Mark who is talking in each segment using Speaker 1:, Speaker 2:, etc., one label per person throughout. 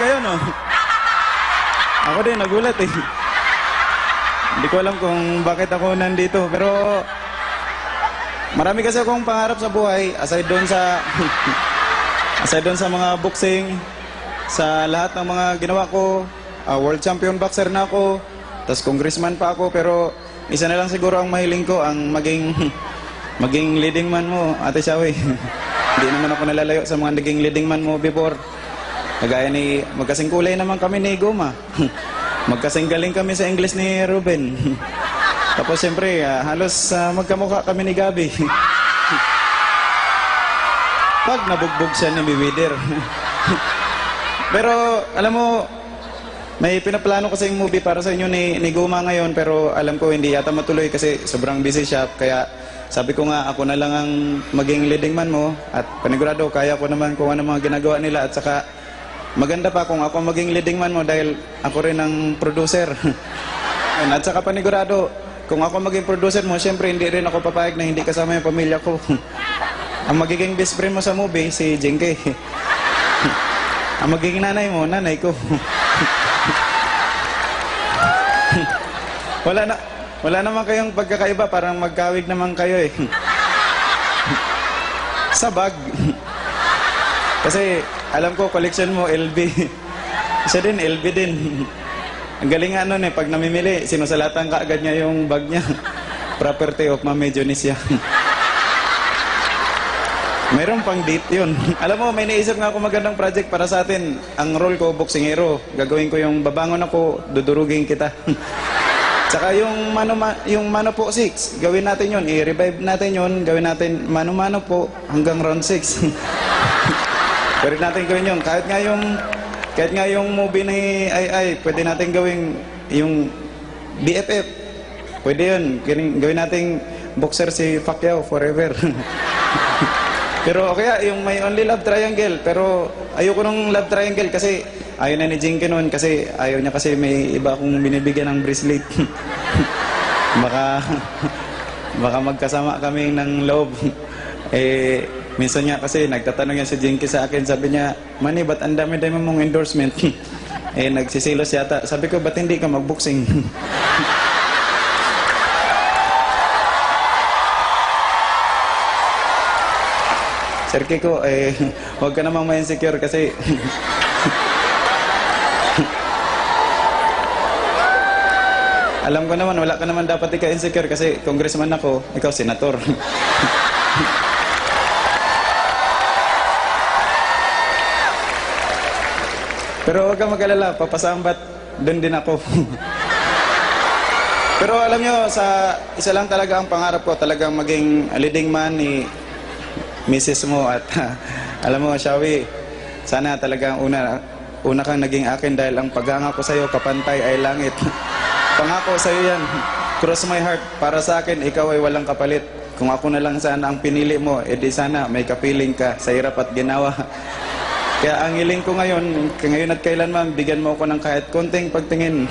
Speaker 1: kayo, no? Ako din, nagulat eh. Hindi ko alam kung bakit ako nandito. Pero marami kasi akong pangarap sa buhay. Aside doon sa aside doon sa mga boxing, sa lahat ng mga ginawa ko, world champion boxer na ako, tas congressman pa ako. Pero isa na lang siguro ang mahiling ko, ang maging leading man mo, Ate Shawi. Hindi naman ako nalalayo sa mga naging leading man mo before. Kagaya ni, magkasing kulay naman kami ni Goma. Magkasing galing kami sa English ni Ruben. Tapos siyempre, halos magkamukha kami ni Gabi. Pag nabugbog siya ni Biwider. Pero alam mo, may pinaplano kasi yung movie para sa inyo ni Goma ngayon, pero alam ko hindi yata matuloy kasi sobrang busy siya. Kaya sabi ko nga, ako na lang ang maging leading man mo at panigurado, kaya ko naman kung ano mga ginagawa nila. At saka maganda pa kung ako maging leading man mo dahil ako rin ang producer. At saka panigurado, kung ako maging producer mo, syempre hindi rin ako papayag na hindi kasama yung pamilya ko. Ang magiging best friend mo sa movie, si Jinky. Ang magiging nanay mo, nanay ko. Wala naman kayong pagkakaiba, parang magkawig naman kayo eh. Sa bag. Kasi alam ko collection mo LV. Isa din LV din. Ang galing nga nun eh, pag namimili, sinusalatan ka agad niya yung bag niya. Property of Mami Dionisia. Mayroon pang date yun. Alam mo, may naisip nga ako magandang project para sa atin. Ang role ko, boksingero. Gagawin ko yung babangon ako, dudurugin kita. Tsaka yung mano po 6, gawin natin yun. I-revive natin yun, gawin natin mano-mano po hanggang round 6. Pwede natin gawin yun. Kahit nga yung movie ni Ai, pwede natin gawin yung BFF. Pwede yun. Gawin natin boxer si Pacquiao forever. Pero kaya yung may only love triangle, pero ayoko nung love triangle kasi ayaw na ni Jinky noon kasi ayaw niya kasi may iba akong binibigyan ng bracelet. baka magkasama kami ng loob. Minsan niya kasi nagtatanong yan si Jinky sa akin, sabi niya, Manny, ba't ang dami-dami mong endorsement? Nagsisilos yata. Sabi ko, ba't hindi ka magboxing? Sir Kiko, huwag ka namang ma-insecure kasi alam ko naman, wala ka naman dapat ika-insecure kasi congressman ako, ikaw senator. Pero huwag kang mag-alala, papasambat, doon din ako. Pero alam nyo, isa lang talaga ang pangarap ko, talagang maging leading man ni Mrs. mo at alam mo, Shawi, sana talagang una kang naging akin dahil ang paghanga ko sa'yo, kapantay ay langit. Pangako sa'yo yan, cross my heart, para sa akin, ikaw ay walang kapalit. Kung ako na lang sana ang pinili mo, edi sana may kapiling ka sa hirap at ginawa. Kaya ang hiling ko ngayon at kailanman, bigyan mo ako ng kahit konting pagtingin.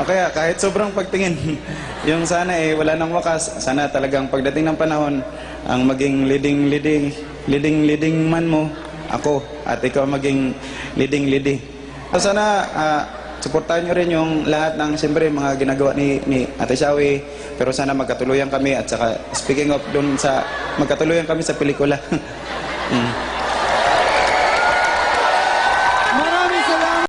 Speaker 1: Kaya kahit sobrang pagtingin, yung sana wala nang wakas, sana talagang pagdating ng panahon, ang maging leading man mo, ako, at ikaw maging leading. So sana, suportahan nyo rin yung lahat ng, siyempre, mga ginagawa ni Ate Shawi, pero sana magkatuluyan kami, at saka, speaking of dun sa, magkatuluyan kami sa pelikula.